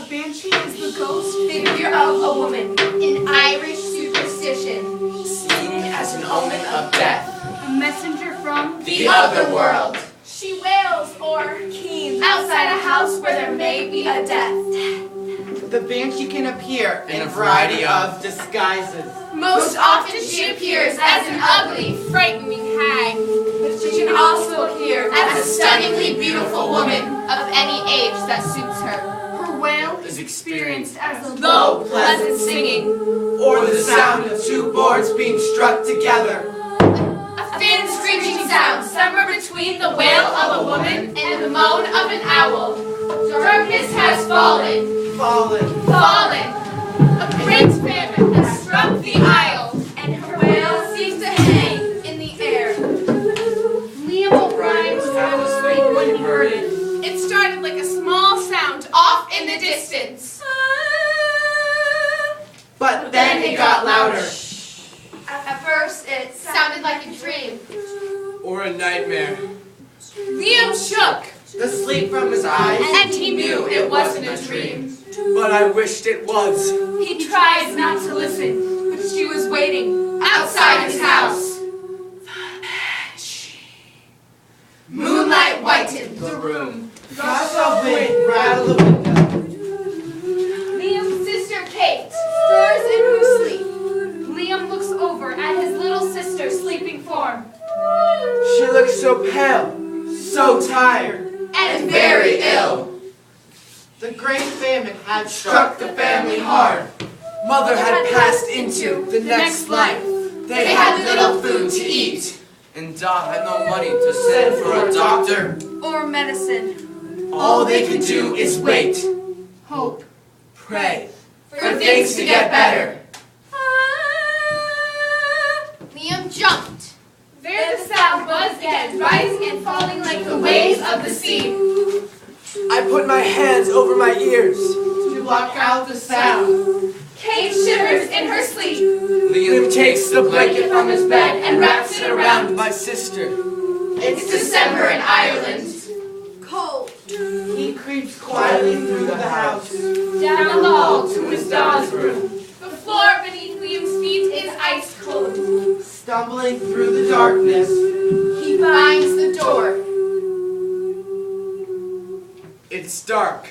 Banshee is the ghost figure of a woman, an Irish superstition, seen as an omen of death, a messenger from the other world. She wails or keens outside a house where there may be a death. The Banshee can appear in a variety of disguises. Most often she appears as an ugly, frightening hag, but she can also appear as a stunningly beautiful woman of any age that suits her. Her wail is experienced as a low, pleasant singing, Or the sound of two boards being struck together. a thin screeching sound somewhere between the wail of a woman and the moan of an owl. Darkness has fallen. Fallen. A great famine has struck the isle, and her wail seems to hang in the air. Liam O'Brien was half asleep when he heard it. It started like a small sound off in the distance. But then it got louder. At first, it sounded like a dream. Or a nightmare. Liam shook, The sleep from his eyes. and he knew it wasn't a dream. But I wished it was. He tried not to listen, but she was waiting outside his house. Moonlight whitened the room. Gusts of wind rattle the window. Liam's sister Kate stirs in her sleep. Liam looks over at his little sister's sleeping form. She looks so pale, so tired. And very ill. The great famine had struck the family hard. Mother had passed into the next life. They had little food to eat. And Da had no money to send for a doctor. Or medicine. All they could do is wait, Hope. pray, For things to get better. Liam jumped. There the sound was again, rising and falling like the waves of the sea. I put my hands over my ears. To block out the sound. Kate shivers in her sleep. Liam takes the blanket from his bed and wraps it around my sister. It's December in Ireland. Cold. He creeps quietly through the house. Down the hall to his doll's room. The floor beneath Liam's feet is ice cold. Stumbling through the darkness. He finds the door. It's dark.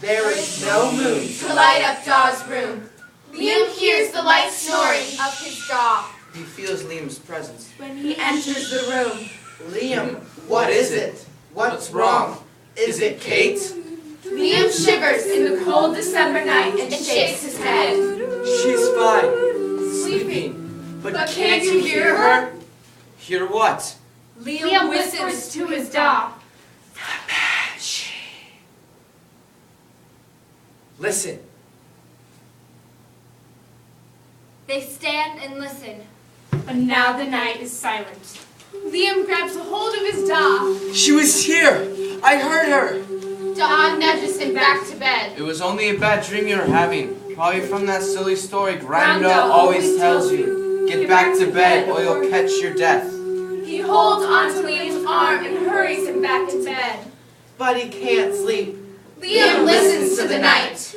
There is no moon. To light up Daw's room. Liam hears the light snoring of his dog. He feels Liam's presence. When he enters the room, Liam, what is it? What's wrong? Is it Kate? Liam shivers in the cold December night and shakes his head. She's fine, sleeping. But can't you hear her? Hear what? Liam whispers to his dog. Listen. They stand and listen. But now the night is silent. Liam grabs a hold of his dog. She was here. I heard her. Dawn nudges him back to bed. It was only a bad dream you're having. Probably from that silly story Granda Granda always tells you. Get back to bed or you'll catch your death. He holds onto Liam's arm and hurries him back to bed. But he can't sleep. Liam listens to the night.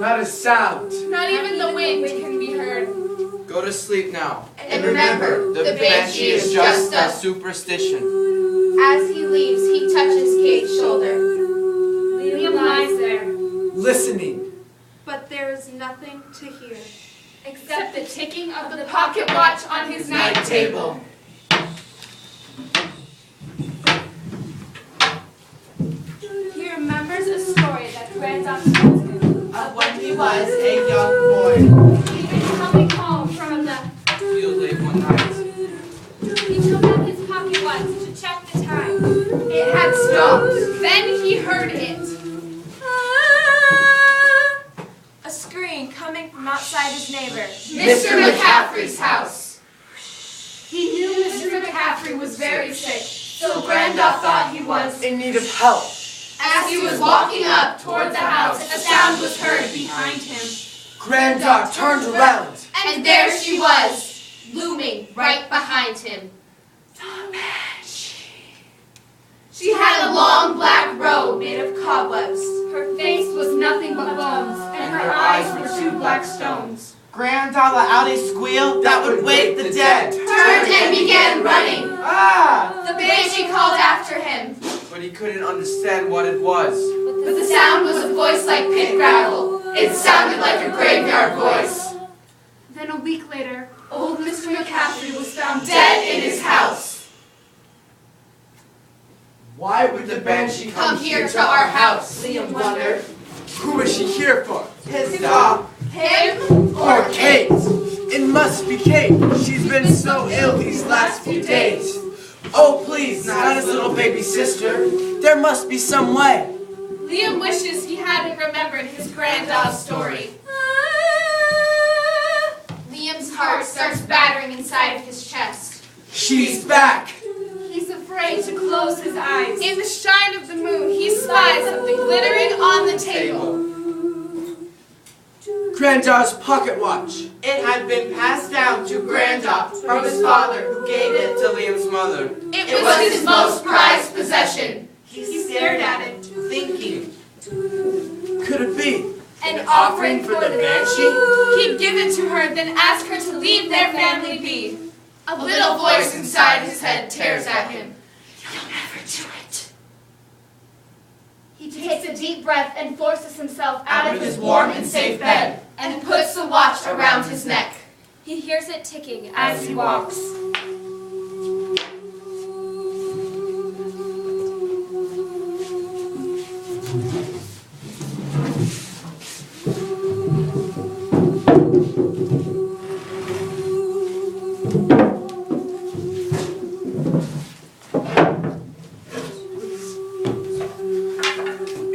Not a sound. Not even the wind can be heard. Go to sleep now. And remember, The Banshee is just a superstition. As he leaves, he touches Kate's shoulder. Liam lies there. Listening. But there is nothing to hear. Except the ticking of the pocket watch on his night table. He remembers a story that Grandad told him. was a young boy. He'd been coming home from the field late one night. He took out his pocket watch to check the time. It had stopped. Then he heard it. A scream coming from outside his neighbor. Mr. McCaffrey's house. He knew Mr. McCaffrey was very sick, so Grandad thought he was In need of help. As he was walking up toward the house, a sound was heard behind him. Grandad turned around. And there she was, looming right behind him. The Banshee. She had a long black robe made of cobwebs. Her face was nothing but bones, and her eyes were two black stones. Grandad let out a squeal that would wake the dead. Turned and began running. Ah! The Banshee called after him, But he couldn't understand what it was. but the sound was a voice like pit gravel. It sounded like a graveyard voice. Then a week later, old Mr. McCaffrey was found dead in his house. Why would the Banshee Come here to our house, Liam wondered. Who is she here for? His dog. Him? Or Kate. It must be Kate. She's been so ill these last few days. Oh, please, not his little baby sister. There must be some way. Liam wishes he hadn't remembered his granddad's story. Liam's heart starts battering inside of his chest. She's back. He's afraid to close his eyes. In the shine of the moon, he spies something glittering on the table. Granddad's pocket watch. It had been passed down to Grandad from his father, who gave it to Liam's mother. It was his most prized possession. He stared at it, thinking. Could it be An offering for the Banshee? He'd give it to her, then ask her to leave their family be. A little voice inside his head tears at him. You'll never do it. He takes a deep breath and forces himself out of his warm and safe bed and puts the watch around his neck. He hears it ticking as he walks.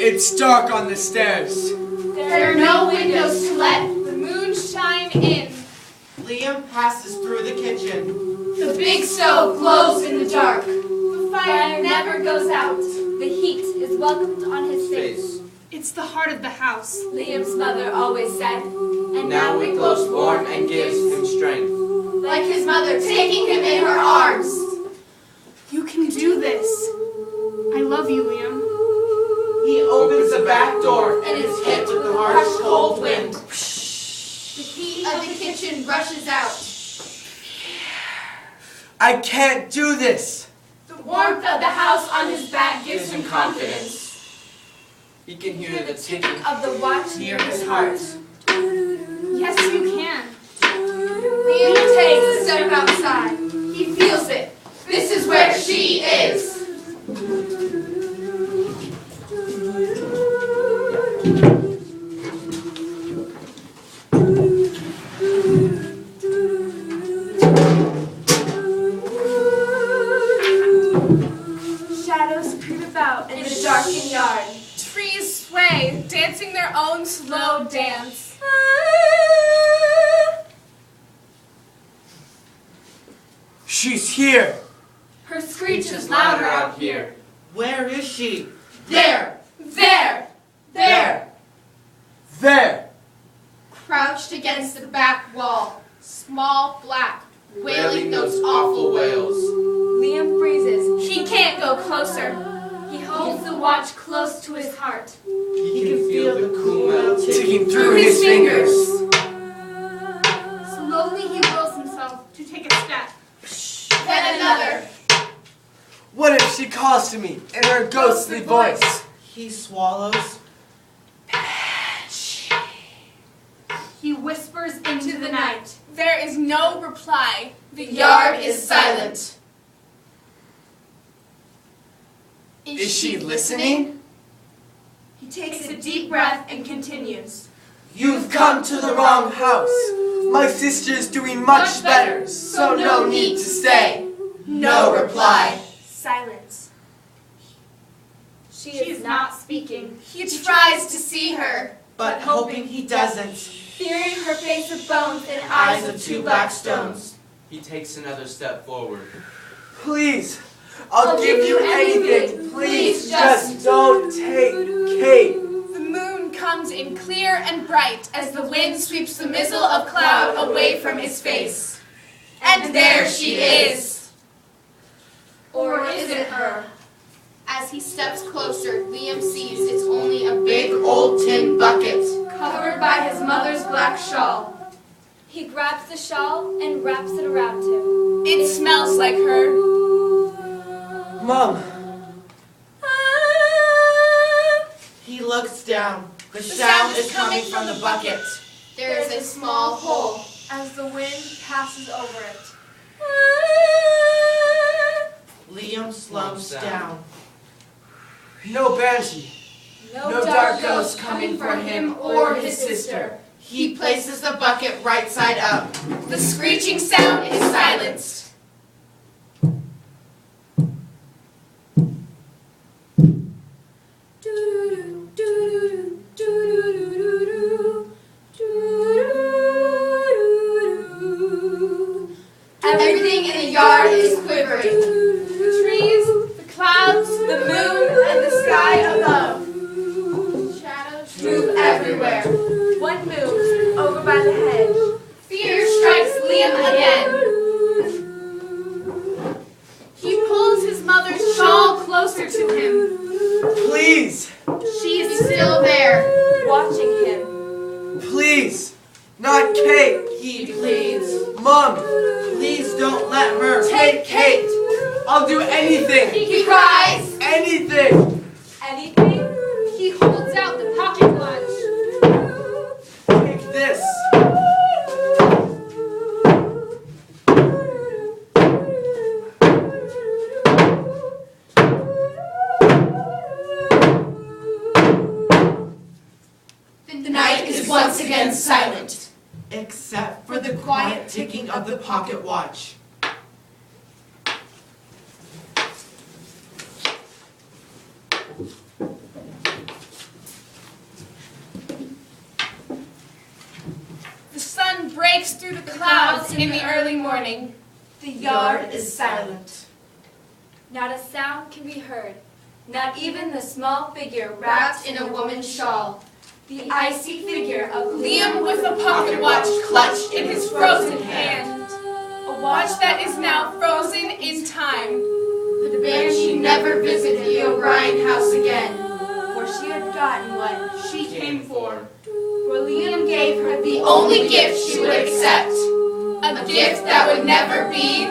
It's dark on the stairs. There are no windows to let the moon shine in. Liam passes through the kitchen. The big stove glows in the dark. The fire never goes out. The heat is welcomed on his face. It's the heart of the house. Liam's mother always said, and Now it glows warm and gives him strength. like his mother, taking him in her arms. You can do this. I love you, Liam. He opens the back door and is hit with the harsh cold wind. The heat of the kitchen rushes out. I can't do this. The warmth of the house on his back gives him confidence. He can hear the ticking Of the watch near his heart. Yes, you can. Liam takes a step outside. He feels it. This is where she is. Shadows creep about in the darkened yard. Trees sway, dancing their own slow dance. She's here. Her screech is louder out here. Where is she? There! There! There! There. Crouched against the back wall, small, black, wailing those awful wails. Liam freezes. He can't go closer. He holds the watch close to his heart. He can feel the cool metal ticking Through his fingers. Slowly he wills himself to take a step. Then another. What if she calls to me in her ghostly voice? He swallows. He whispers into the night. There is no reply. The yard is silent. Is she listening? He takes a deep breath and continues. You've come to the wrong house. My sister's doing much better, so no need to stay. No reply. Silence. She is not speaking. He tries to see her, But hoping he doesn't, Fearing her face of bones and eyes of two black stones. He takes another step forward. Please, I'll give you anything. Please, just don't take Kate. the moon comes in clear and bright as the wind sweeps the mizzle of cloud away from his face. And there she is. Or is it her? As he steps closer, Liam sees it's only a big old tin bucket, covered by his mother's black shawl. He grabs the shawl and wraps it around him. It smells like her. Mom, He looks down. The sound is coming from the bucket. There is a small hole. As the wind passes over it. Liam slumps down. no Banshee. No dark ghost coming for him or his sister. He places the bucket right side up. The screeching sound is silenced. Everything in the yard is quivering. The trees, the clouds, the moon, and the sky above. Shadows move everywhere. One moves over by the hedge. Fear strikes Liam again. He pulls his mother's shawl closer to him. Please, She is still there. Watching him. please, not Kate. He pleads. Mom, Please don't let her. take Kate. I'll do anything. He cries. Anything. Anything? He holds out the pocket watch. Take this. The night is once again silent. Except for the quiet ticking of the pocket watch. The sun breaks through the clouds in the early morning. The Yard is silent. Not a sound can be heard. Not even the small figure Wrapped in a woman's shawl. The icy figure of Liam with a pocket watch clutched in his frozen hand. A watch that is now frozen in time. The Banshee never visited the O'Brien house again. for she had gotten what She came for for Liam gave her the only gift she would accept. A gift that would never be